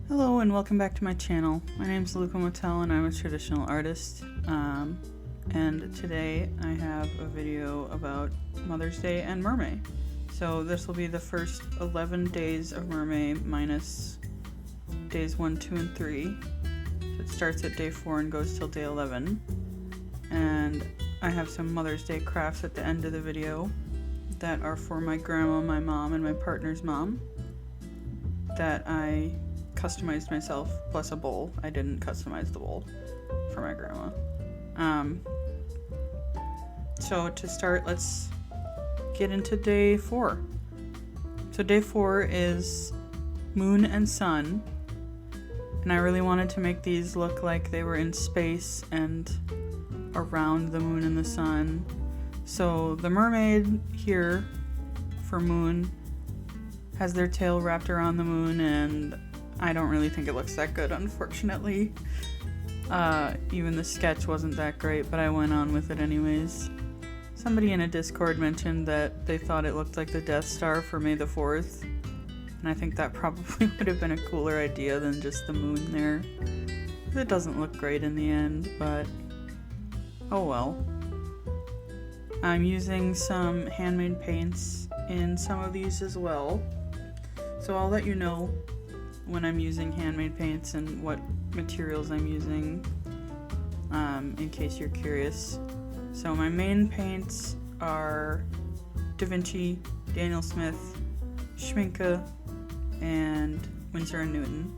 Hello and welcome back to my channel. My name is Luca Motel and I'm a traditional artist. And today I have a video about Mother's Day and MerMay. So this will be the first 11 days of MerMay minus days 1, 2, and 3. So it starts at day 4 and goes till day 11. And I have some Mother's Day crafts at the end of the video that are for my grandma, my mom, and my partner's mom that I customized myself, plus a bowl. I didn't customize the bowl for my grandma. So to start, let's get into day 4. So day 4 is moon and sun, and I really wanted to make these look like they were in space and around the moon and the sun. So the mermaid here for moon has their tail wrapped around the moon, and I don't really think it looks that good, unfortunately. Even the sketch wasn't that great, but I went on with it anyways. Somebody in a Discord mentioned that they thought it looked like the Death Star for May the 4th, and I think that probably would have been a cooler idea than just the moon there. It doesn't look great in the end, but oh well. I'm using some handmade paints in some of these as well, so I'll let you know when I'm using handmade paints and what materials I'm using, in case you're curious. So my main paints are Da Vinci, Daniel Smith, Schminke, and Winsor & Newton.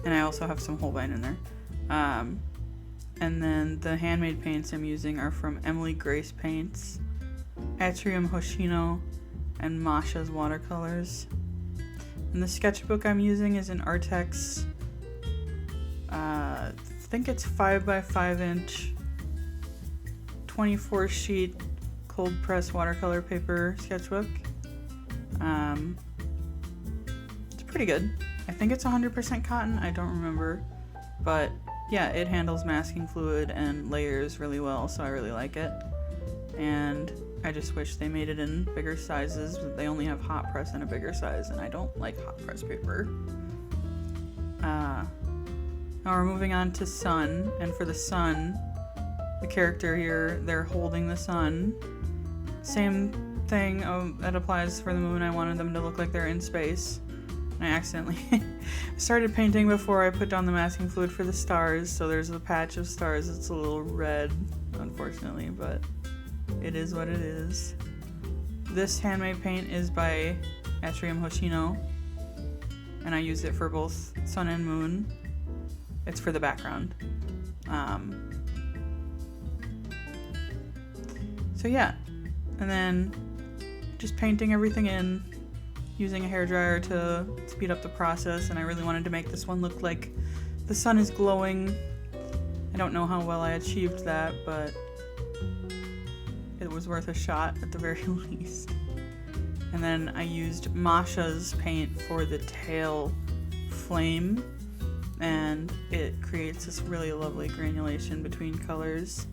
And I also have some Holbein in there. And then the handmade paints I'm using are from Emily Grace Paints, Atrium Hoshino, and Masha's Watercolors. And the sketchbook I'm using is an Artex, I think it's 5x5 inch, 24 sheet cold press watercolor paper sketchbook. It's pretty good. I think it's 100% cotton, I don't remember, but yeah, it handles masking fluid and layers really well, so I really like it. And I just wish they made it in bigger sizes, but they only have hot press in a bigger size, and I don't like hot press paper. Now we're moving on to sun, and for the sun, the character here, they're holding the sun. Same thing that applies for the moon. I wanted them to look like they're in space. And I accidentally started painting before I put down the masking fluid for the stars, so there's a patch of stars. It's a little red, unfortunately, but it is what it is. This handmade paint is by Atrium Hoshino, and I use it for both sun and moon. It's for the background. So yeah, and then just painting everything in, using a hairdryer to speed up the process, and I really wanted to make this one look like the sun is glowing. I don't know how well I achieved that, but it was worth a shot at the very least. And then I used Masha's paint for the tail flame, and it creates this really lovely granulation between colors.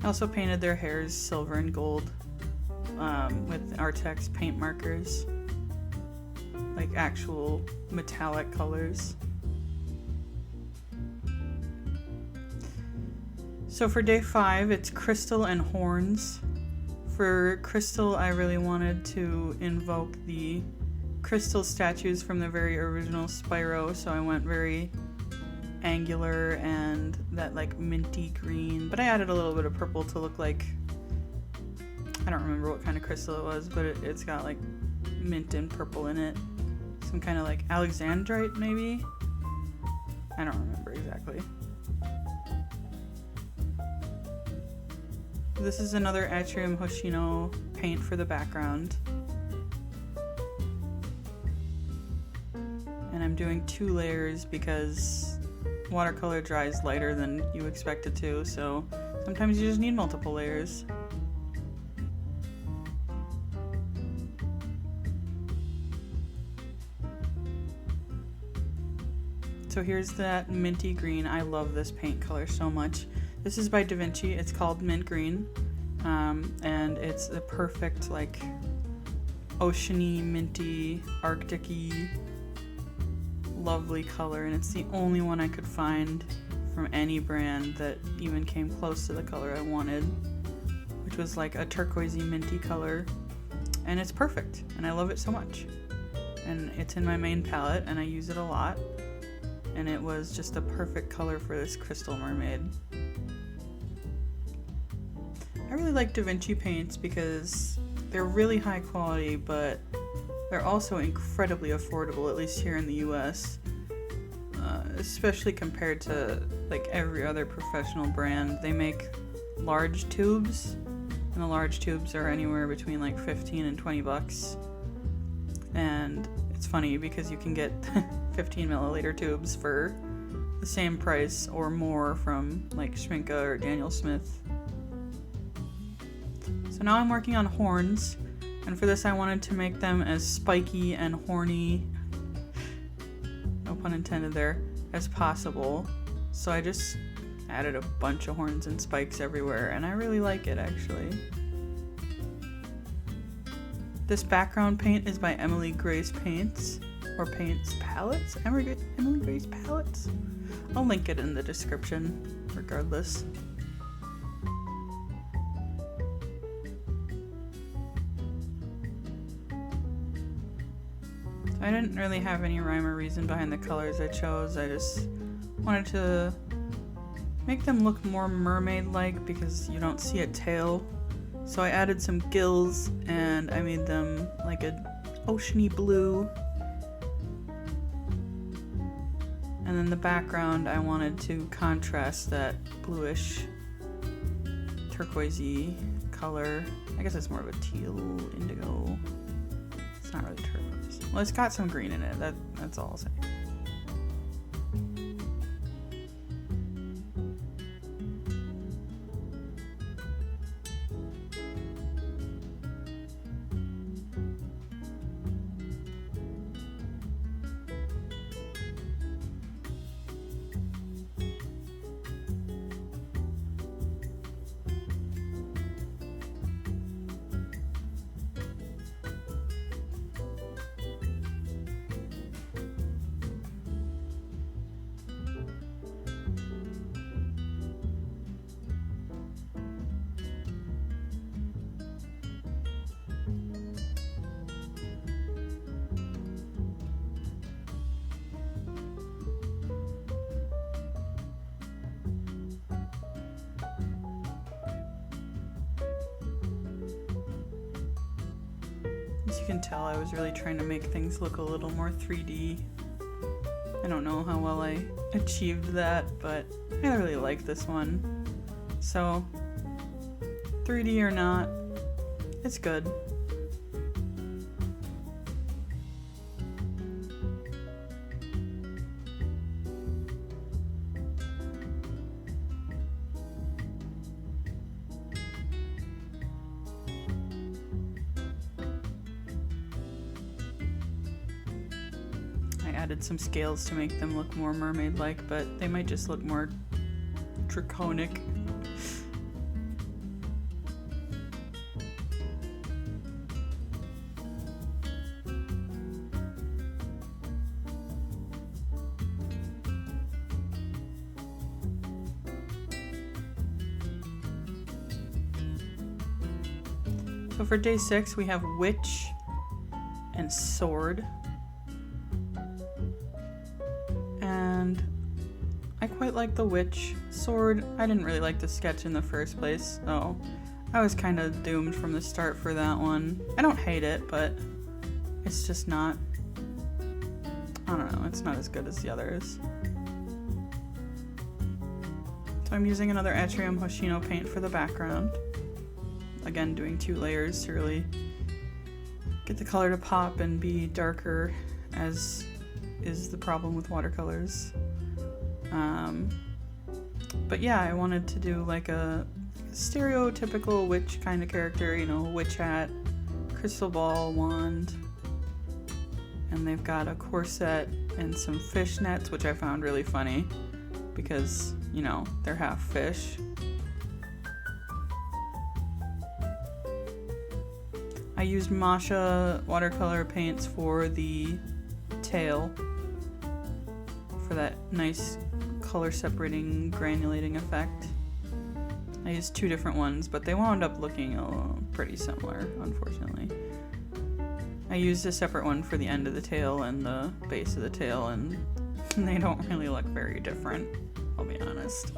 I also painted their hairs silver and gold with Artex paint markers, like actual metallic colors. So for day 5, it's crystal and horns. For crystal, I really wanted to invoke the crystal statues from the very original Spyro, so I went very angular and that like minty green, but I added a little bit of purple to look like, I don't remember what kind of crystal it was, but it's got like mint and purple in it. Some kind of like Alexandrite maybe? I don't remember exactly. This is another Atrium Hoshino paint for the background. And I'm doing 2 layers because watercolor dries lighter than you expect it to, so sometimes you just need multiple layers. So here's that minty green. I love this paint color so much. This is by Da Vinci. It's called mint green, and it's the perfect like oceany, minty, arctic-y, lovely color, and it's the only one I could find from any brand that even came close to the color I wanted, which was like a turquoisey minty color, and it's perfect, and I love it so much. And it's in my main palette, and I use it a lot, and it was just a perfect color for this crystal mermaid. I really like Da Vinci paints because they're really high quality, but they're also incredibly affordable, at least here in the US, especially compared to like every other professional brand. They make large tubes, and the large tubes are anywhere between like 15 and 20 bucks. And it's funny because you can get 15 milliliter tubes for the same price or more from like Schminke or Daniel Smith. So now I'm working on horns, and for this I wanted to make them as spiky and horny, no pun intended there, as possible. So I just added a bunch of horns and spikes everywhere, and I really like it actually. This background paint is by Emily Grace Paints, or Paints Palettes? Emily Grace Palettes? I'll link it in the description regardless. I didn't really have any rhyme or reason behind the colors I chose. I just wanted to make them look more mermaid-like because you don't see a tail. So I added some gills and I made them like an oceany blue. And then the background I wanted to contrast that bluish turquoisey color. I guess it's more of a teal indigo. It's not really turquoise. Well, it's got some green in it. That's all I'll say. As you can tell, I was really trying to make things look a little more 3D. I don't know how well I achieved that, but I really like this one. So, 3D or not, it's good. Added some scales to make them look more mermaid-like, but they might just look more draconic. So for day 6 we have witch and sword. And I quite like the witch. Sword, I didn't really like the sketch in the first place, so I was kind of doomed from the start for that one. I don't hate it, but it's just not, I don't know, it's not as good as the others. So I'm using another Atrium Hoshino paint for the background. Again, doing 2 layers to really get the color to pop and be darker, as is the problem with watercolors. But yeah, I wanted to do like a stereotypical witch kind of character, you know, witch hat, crystal ball, wand, and they've got a corset and some fishnets, which I found really funny because, you know, they're half fish. I used Masha watercolor paints for the tail for that nice color separating granulating effect. I used 2 different ones, but they wound up looking pretty similar, unfortunately. I used a separate one for the end of the tail and the base of the tail, and they don't really look very different, I'll be honest.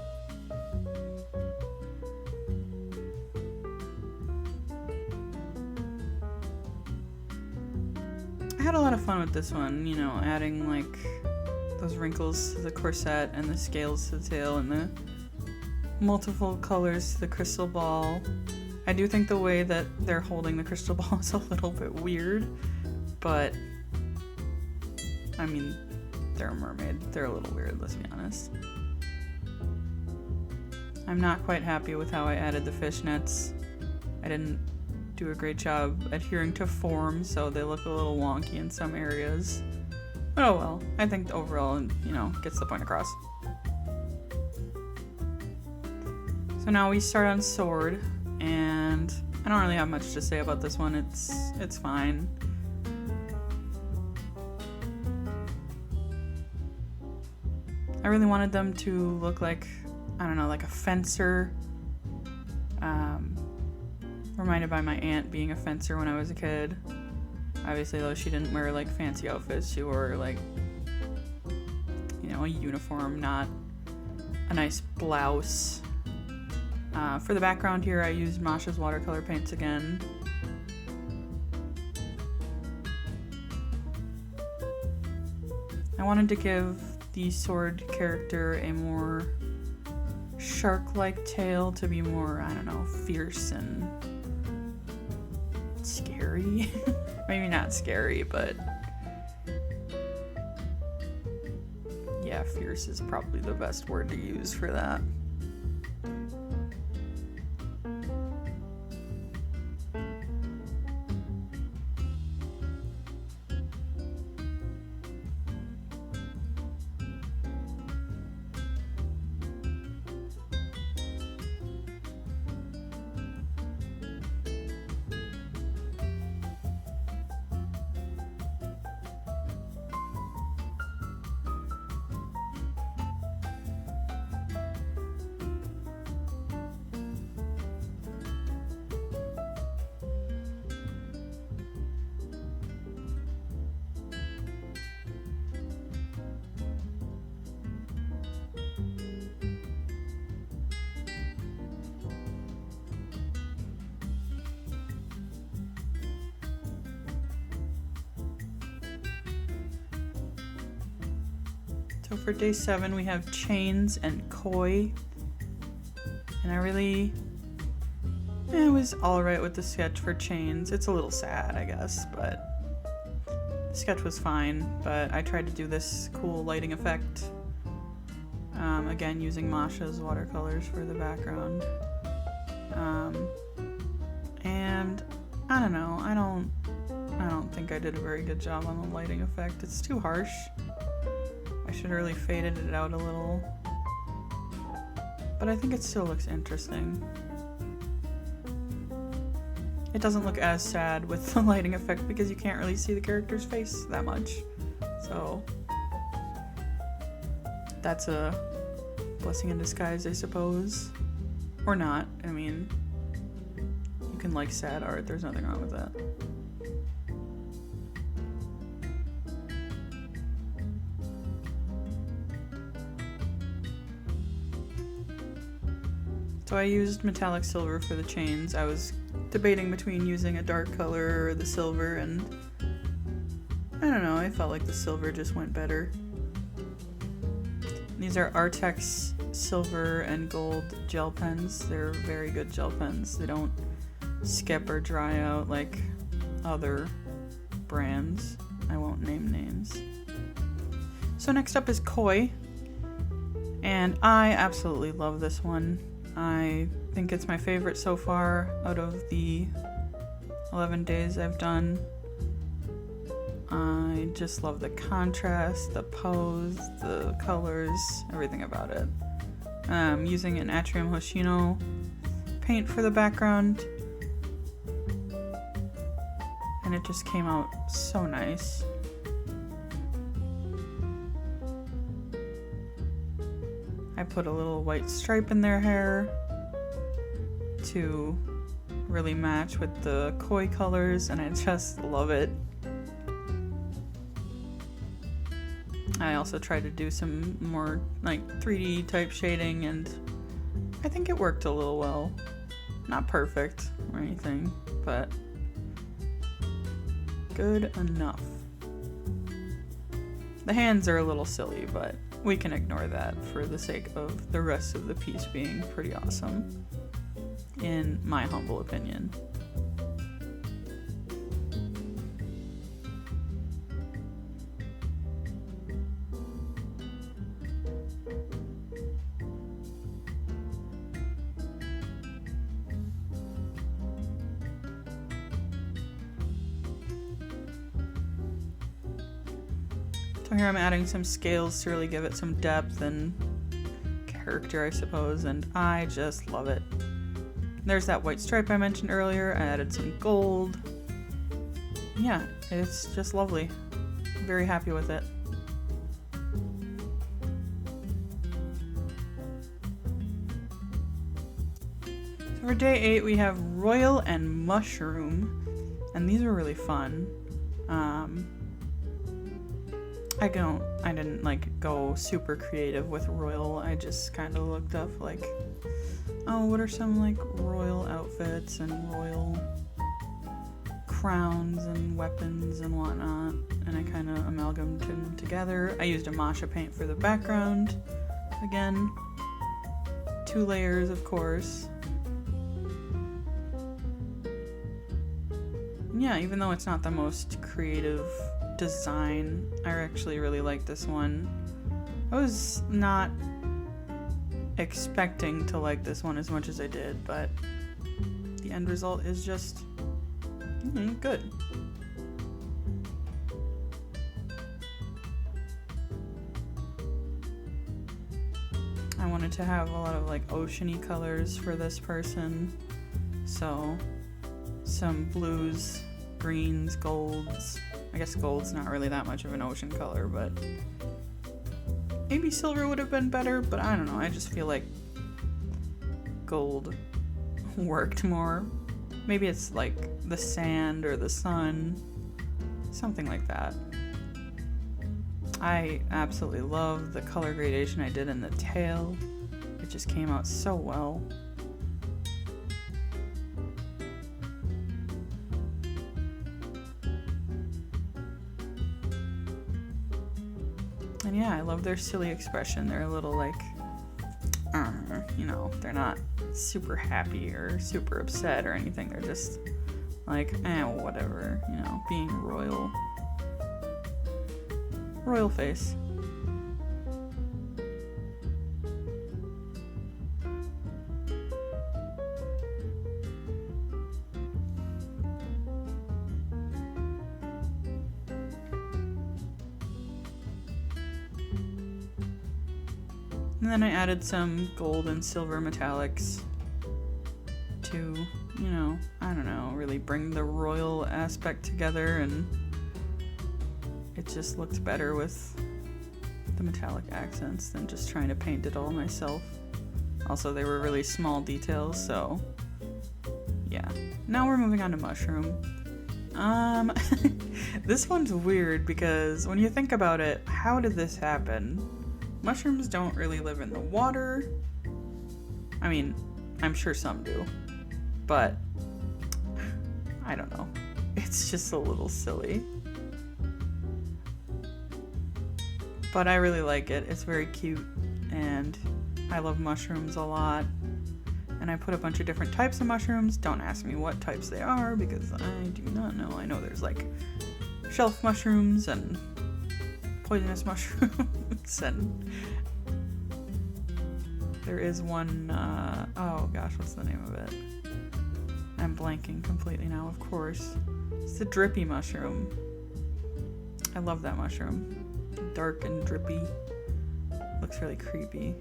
I had a lot of fun with this one, you know, adding like those wrinkles to the corset and the scales to the tail and the multiple colors to the crystal ball. I do think the way that they're holding the crystal ball is a little bit weird, but I mean, they're a mermaid. They're a little weird, let's be honest. I'm not quite happy with how I added the fishnets. I didn't do a great job adhering to form, so they look a little wonky in some areas. But oh well, I think overall, you know, gets the point across. So now we start on sword, and I don't really have much to say about this one. It's fine. I really wanted them to look like, I don't know, like a fencer. Reminded by my aunt being a fencer when I was a kid. Obviously, though, she didn't wear like fancy outfits. She wore like, you know, a uniform, not a nice blouse. For the background here, I used Masha's watercolor paints again. I wanted to give the sword character a more shark-like tail to be more, I don't know, fierce and scary. Maybe not scary, but yeah, fierce is probably the best word to use for that. So for day 7 we have chains and koi, and it was alright with the sketch for chains. It's a little sad, I guess, but the sketch was fine. But I tried to do this cool lighting effect, again using Masha's watercolors for the background, and I don't know, I don't think I did a very good job on the lighting effect. It's too harsh. I should have really faded it out a little, but I think it still looks interesting. It doesn't look as sad with the lighting effect because you can't really see the character's face that much, so that's a blessing in disguise, I suppose. Or not. I mean, you can like sad art, there's nothing wrong with that. So I used metallic silver for the chains. I was debating between using a dark color or the silver, and I don't know, I felt like the silver just went better. These are Artex silver and gold gel pens. They're very good gel pens. They don't skip or dry out like other brands. I won't name names. So next up is koi, and I absolutely love this one. I think it's my favorite so far out of the 11 days I've done. I just love the contrast, the pose, the colors, everything about it. I'm using an Atrium Hoshino paint for the background, and it just came out so nice. I put a little white stripe in their hair to really match with the koi colors, and I just love it. I also tried to do some more like 3D type shading, and I think it worked a little well. Not perfect or anything, but good enough. The hands are a little silly, but we can ignore that for the sake of the rest of the piece being pretty awesome, in my humble opinion. So here I'm adding some scales to really give it some depth and character, I suppose, and I just love it. There's that white stripe I mentioned earlier. I added some gold. Yeah, it's just lovely. I'm very happy with it. So for day 8 we have Royal and Mushroom, and these were really fun. I didn't like go super creative with royal. I just kind of looked up like, oh, what are some like royal outfits and royal crowns and weapons and whatnot, and I kind of amalgamated them together. I used a Masha paint for the background. Again, 2 layers, of course. Yeah, even though it's not the most creative design, I actually really like this one. I was not expecting to like this one as much as I did, but the end result is just good. I wanted to have a lot of like oceany colors for this person, so some blues, greens, golds. I guess gold's not really that much of an ocean color, but maybe silver would have been better, but I don't know. I just feel like gold worked more. Maybe it's like the sand or the sun, something like that. I absolutely love the color gradation I did in the tail. It just came out so well. And yeah, I love their silly expression. They're a little like, you know, they're not super happy or super upset or anything. They're just like, whatever, you know, being royal. Royal face. And then I added some gold and silver metallics to, you know, I don't know, really bring the royal aspect together, and it just looked better with the metallic accents than just trying to paint it all myself. Also, they were really small details, so yeah. Now we're moving on to Mushroom. This one's weird because when you think about it, how did this happen? Mushrooms don't really live in the water. I mean, I'm sure some do, but I don't know. It's just a little silly. But I really like it. It's very cute, and I love mushrooms a lot. And I put a bunch of different types of mushrooms. Don't ask me what types they are because I do not know. I know there's like shelf mushrooms and poisonous mushrooms, and there is one, oh gosh, what's the name of it? I'm blanking completely now, of course. It's the drippy mushroom. I love that mushroom. Dark and drippy. Looks really creepy.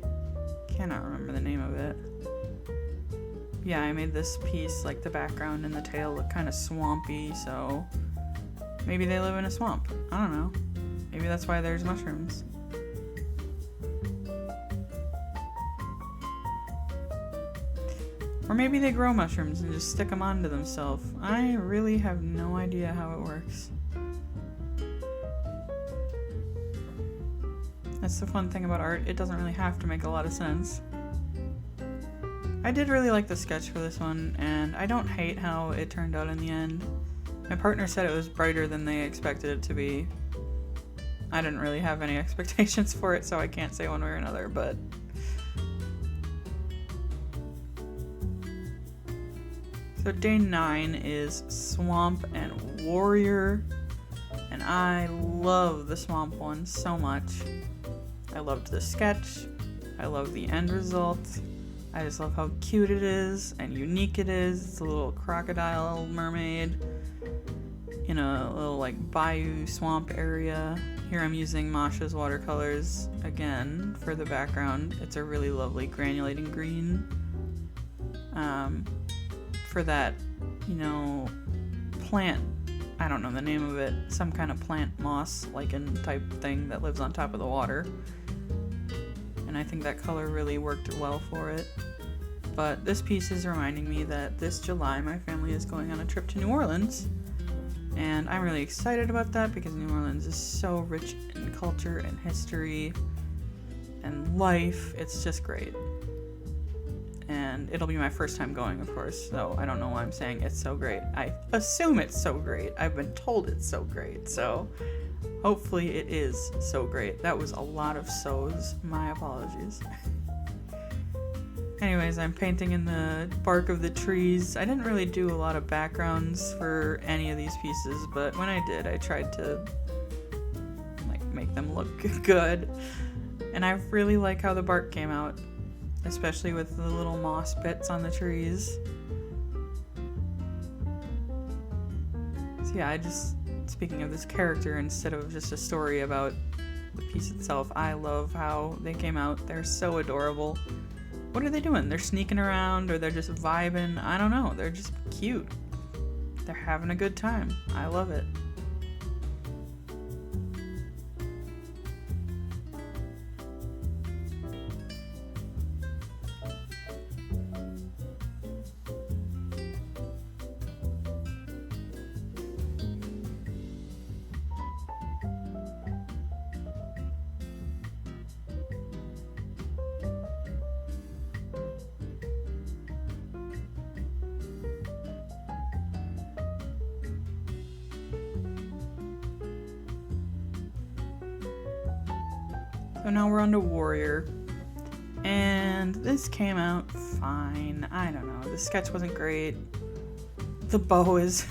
Cannot remember the name of it. Yeah, I made this piece, like the background and the tail look kind of swampy, so maybe they live in a swamp. I don't know. Maybe that's why there's mushrooms. Or maybe they grow mushrooms and just stick them onto themselves. I really have no idea how it works. That's the fun thing about art. It doesn't really have to make a lot of sense. I did really like the sketch for this one, and I don't hate how it turned out in the end. My partner said it was brighter than they expected it to be. I didn't really have any expectations for it, so I can't say one way or another, but... So day 9 is Swamp and Warrior, and I love the Swamp one so much. I loved the sketch, I love the end result, I just love how cute it is and unique it is. It's a little crocodile mermaid in a little like bayou swamp area. Here I'm using Masha's watercolors again for the background. It's a really lovely granulating green. For that, you know, plant, I don't know the name of it, some kind of plant moss lichen type thing that lives on top of the water. And I think that color really worked well for it. But this piece is reminding me that this July my family is going on a trip to New Orleans. And I'm really excited about that because New Orleans is so rich in culture and history and life. It's just great. And it'll be my first time going, of course, so I don't know why I'm saying it's so great. I assume it's so great. I've been told it's so great, so hopefully it is so great. That was a lot of so's. My apologies. Anyways, I'm painting in the bark of the trees. I didn't really do a lot of backgrounds for any of these pieces, but when I did, I tried to like make them look good. And I really like how the bark came out, especially with the little moss bits on the trees. So yeah, speaking of this character instead of just a story about the piece itself, I love how they came out. They're so adorable. What are they doing? They're sneaking around or they're just vibing? I don't know. They're just cute. They're having a good time. I love it. So now we're on to Warrior, and this came out fine. I don't know, the sketch wasn't great. The bow is,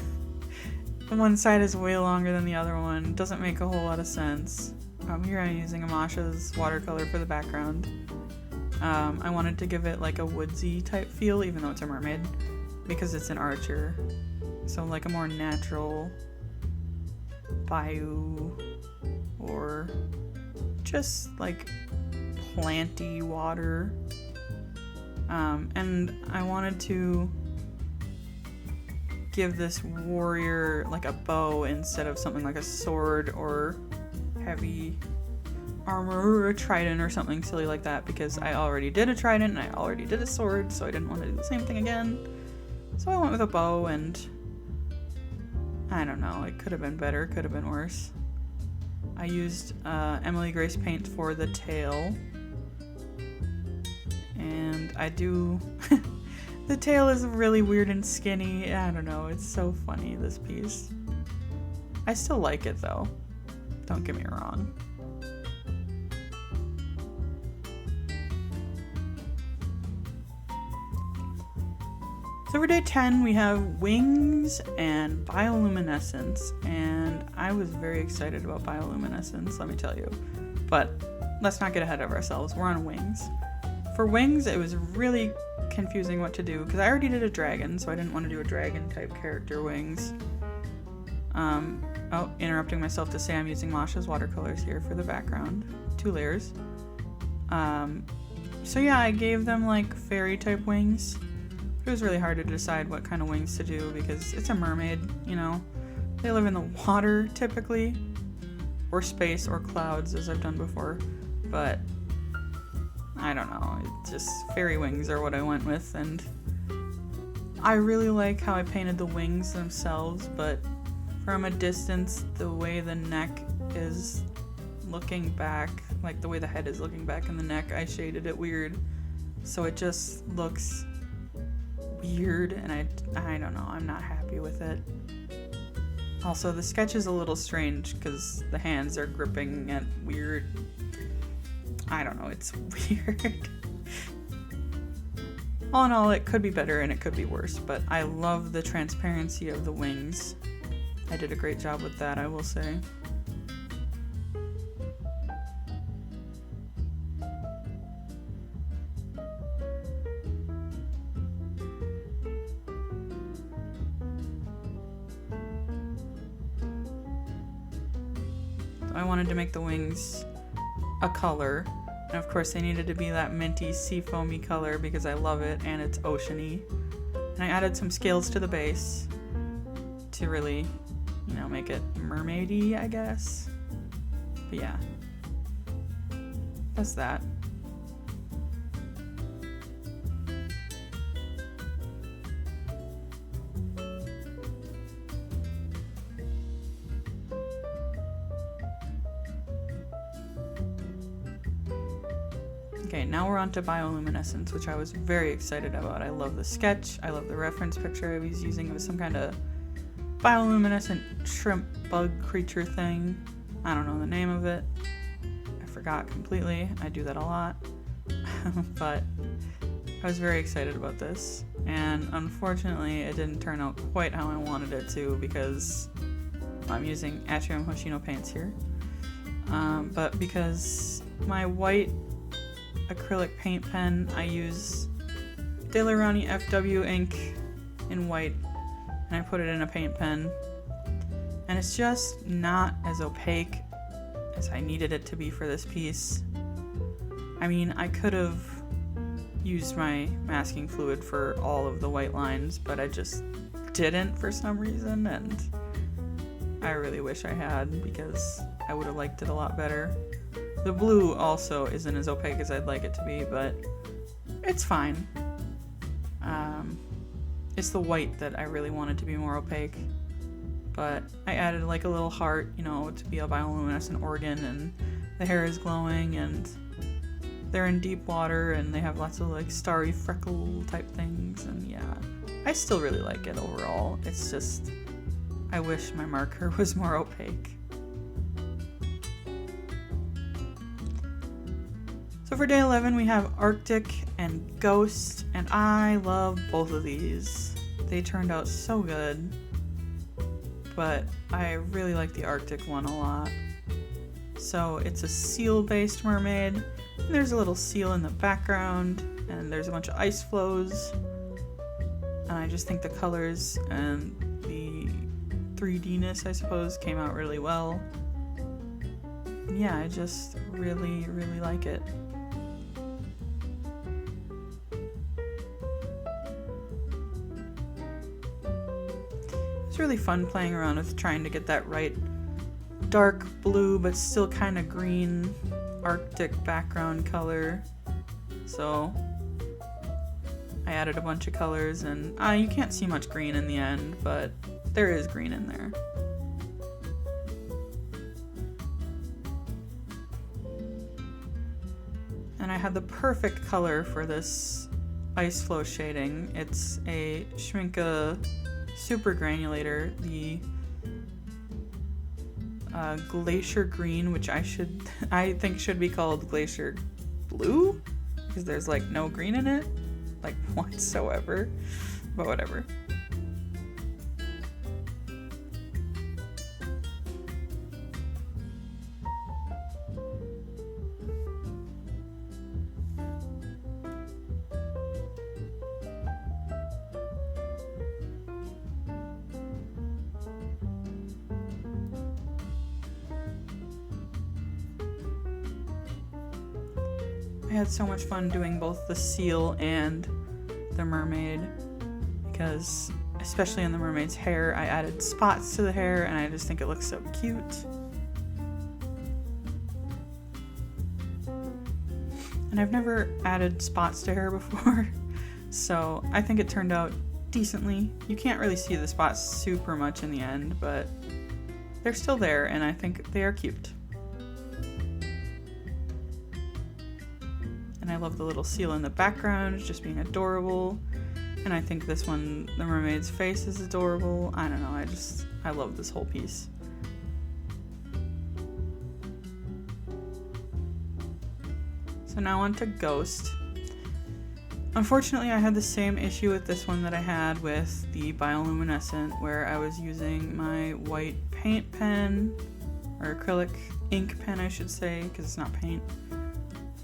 one side is way longer than the other one. Doesn't make a whole lot of sense. Here I'm using Masha's watercolor for the background. I wanted to give it like a woodsy type feel, even though it's a mermaid, because it's an archer. So like a more natural bayou or just like planty water. And I wanted to give this warrior like a bow instead of something like a sword or heavy armor or a trident or something silly like that, because I already did a trident and I already did a sword, so I didn't want to do the same thing again. So I went with a bow, and I don't know, it could have been better, could have been worse. I used Emily Grace paint for the tail, and I do the tail is really weird and skinny. I don't know, it's so funny, this piece. I still like it though, don't get me wrong. So for day 10, we have wings and bioluminescence, and I was very excited about bioluminescence, let me tell you. But let's not get ahead of ourselves, we're on wings. For wings, it was really confusing what to do, because I already did a dragon, so I didn't want to do a dragon type character wings. Oh, interrupting myself to say I'm using Masha's watercolors here for the background. 2 layers. So yeah, I gave them like fairy type wings. It was really hard to decide what kind of wings to do because it's a mermaid, you know. They live in the water typically, or space or clouds as I've done before, but I don't know, it's just fairy wings are what I went with, and I really like how I painted the wings themselves, but from a distance, the way the neck is looking back, like the way the head is looking back in the neck, I shaded it weird, so it just looks weird, and I don't know, I'm not happy with it. Also, the sketch is a little strange because the hands are gripping at weird, I don't know, it's weird. All in all, it could be better and it could be worse, but I love the transparency of the wings. I did a great job with that, I will say. I wanted to make the wings a color, and of course they needed to be that minty seafoamy color because I love it and it's oceany. And I added some scales to the base to really, you know, make it mermaidy, I guess. But yeah, that's that. Okay, now we're on to bioluminescence, which I was very excited about. I love the sketch. I love the reference picture I was using. It was some kind of bioluminescent shrimp bug creature thing. I don't know the name of it. I forgot completely. I do that a lot. But I was very excited about this. And unfortunately, it didn't turn out quite how I wanted it to because I'm using Atrium Hoshino paints here. But because my white acrylic paint pen, I use Daler-Rowney FW ink in white, and I put it in a paint pen, and it's just not as opaque as I needed it to be for this piece. I mean, I could have used my masking fluid for all of the white lines, but I just didn't for some reason, and I really wish I had because I would have liked it a lot better. The blue also isn't as opaque as I'd like it to be, but it's fine. It's the white that I really wanted to be more opaque. But I added like a little heart, you know, to be a bioluminescent organ, and the hair is glowing, and they're in deep water, and they have lots of like starry freckle type things, and yeah. I still really like it overall. It's just, I wish my marker was more opaque. So for day 11 we have Arctic and Ghost, and I love both of these. They turned out so good, but I really like the Arctic one a lot. So it's a seal based mermaid, and there's a little seal in the background, and there's a bunch of ice flows, and I just think the colors and the 3D-ness, I suppose, came out really well. And yeah, I just really, really like it. It's really fun playing around with trying to get that right dark blue but still kind of green Arctic background color. So I added a bunch of colors, and you can't see much green in the end, but there is green in there. And I had the perfect color for this ice flow shading. It's a Schmincke super granulator, the glacier green, which I think should be called glacier blue, because there's like no green in it, like whatsoever, but whatever. I had so much fun doing both the seal and the mermaid, because especially in the mermaid's hair, I added spots to the hair and I just think it looks so cute. And I've never added spots to hair before, so I think it turned out decently. You can't really see the spots super much in the end, but they're still there and I think they are cute. And I love the little seal in the background, just being adorable. And I think this one, the mermaid's face, is adorable. I don't know, I love this whole piece. So now on to Ghost. Unfortunately, I had the same issue with this one that I had with the bioluminescent, where I was using my white paint pen, or acrylic ink pen I should say, because it's not paint,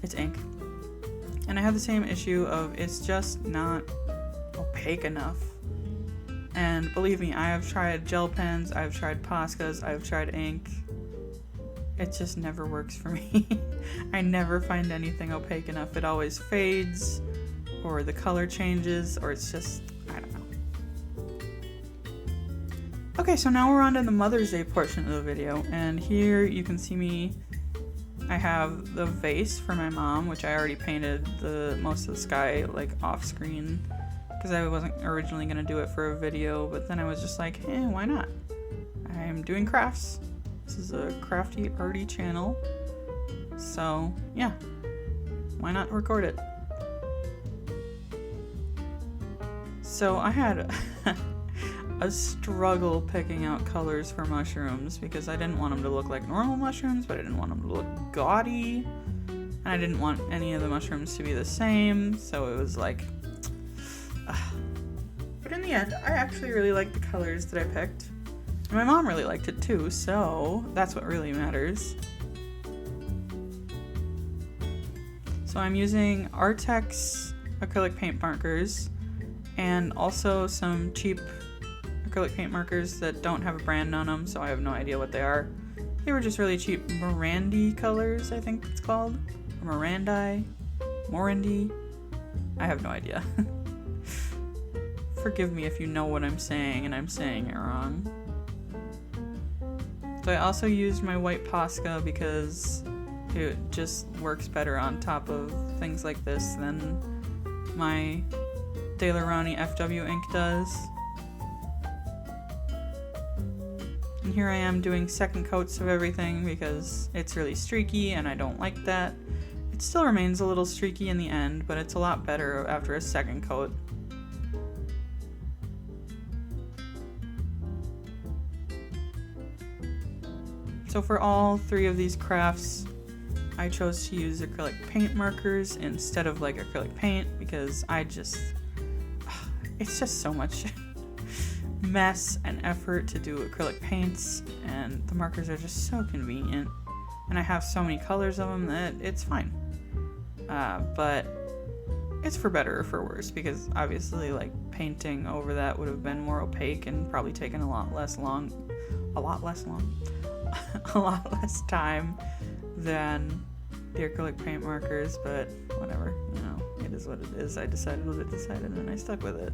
it's ink. And I had the same issue of it's just not opaque enough. And believe me, I have tried gel pens, I've tried Poscas, I've tried ink. It just never works for me. I never find anything opaque enough. It always fades, or the color changes, or it's just, I don't know. Okay, so now we're on to the Mother's Day portion of the video, and here you can see me. I have the vase for my mom, which I already painted most of the sky like off screen, because I wasn't originally gonna do it for a video, but then I was just like, hey, why not? I'm doing crafts. This is a crafty, arty channel, so yeah, why not record it? So I had a struggle picking out colors for mushrooms because I didn't want them to look like normal mushrooms, but I didn't want them to look gaudy, and I didn't want any of the mushrooms to be the same, so it was like, But in the end, I actually really liked the colors that I picked. And my mom really liked it too, so that's what really matters. So I'm using Artex acrylic paint markers, and also some cheap acrylic paint markers that don't have a brand on them, so I have no idea what they are. They were just really cheap Morandi colors, I think it's called. Or Morandi? I have no idea. Forgive me if you know what I'm saying and I'm saying it wrong. So I also used my white Posca because it just works better on top of things like this than my Daler-Rowney FW ink does. And here I am doing second coats of everything because it's really streaky and I don't like that. It still remains a little streaky in the end, but it's a lot better after a second coat. So for all three of these crafts, I chose to use acrylic paint markers instead of like acrylic paint because it's just so much mess and effort to do acrylic paints, and the markers are just so convenient. And I have so many colors of them that it's fine. But it's for better or for worse because obviously like painting over that would have been more opaque and probably taken a lot less time than the acrylic paint markers, but whatever, you know, it is what it is. I decided what I decided and I stuck with it.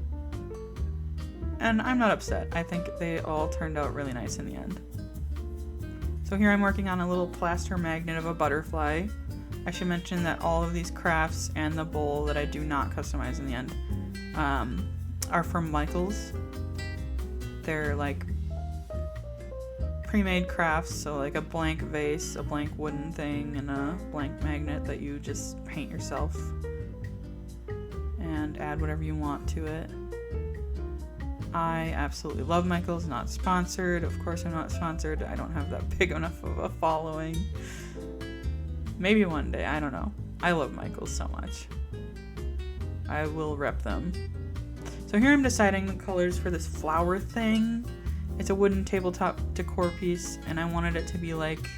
And I'm not upset. I think they all turned out really nice in the end. So here I'm working on a little plaster magnet of a butterfly. I should mention that all of these crafts and the bowl that I do not customize in the end are from Michaels. They're like pre-made crafts, so like a blank vase, a blank wooden thing, and a blank magnet that you just paint yourself and add whatever you want to it. I absolutely love Michaels, not sponsored. Of course I'm not sponsored. I don't have that big enough of a following. Maybe one day, I don't know. I love Michaels so much. I will rep them. So here I'm deciding the colors for this flower thing. It's a wooden tabletop decor piece, and I wanted it to be like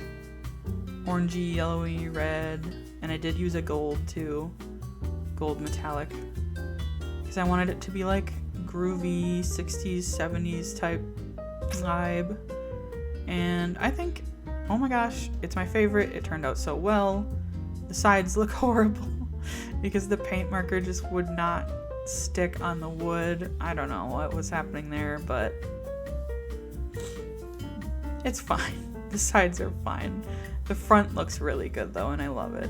orangey, yellowy, red, and I did use a gold too, gold metallic, because I wanted it to be like groovy 60s, 70s type vibe. And I think, oh my gosh, it's my favorite. It turned out so well. The sides look horrible. because the paint marker just would not stick on the wood. I don't know what was happening there, but it's fine. The sides are fine. The front looks really good though, and I love it.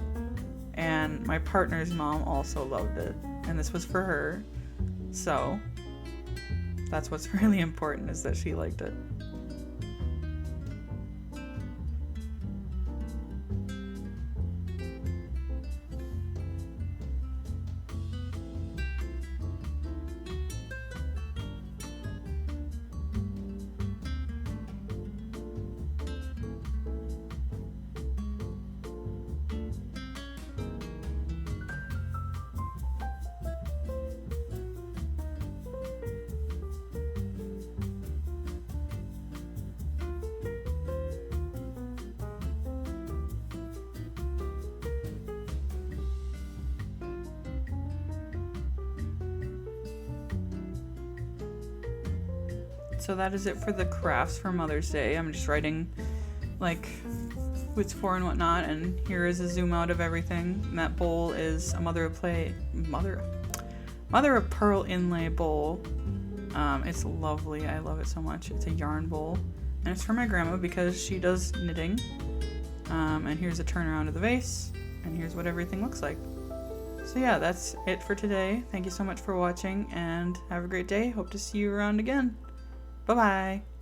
And my partner's mom also loved it, and this was for her. So that's what's really important, is that she liked it. So that is it for the crafts for Mother's Day. I'm just writing like who it's for and whatnot, and here is a zoom out of everything. And that bowl is a mother of pearl inlay bowl. It's lovely. I love it so much. It's a yarn bowl, and it's for my grandma because she does knitting. And here's a turnaround of the vase, and here's what everything looks like. So yeah, that's it for today. Thank you so much for watching, and have a great day. Hope to see you around again. Bye-bye.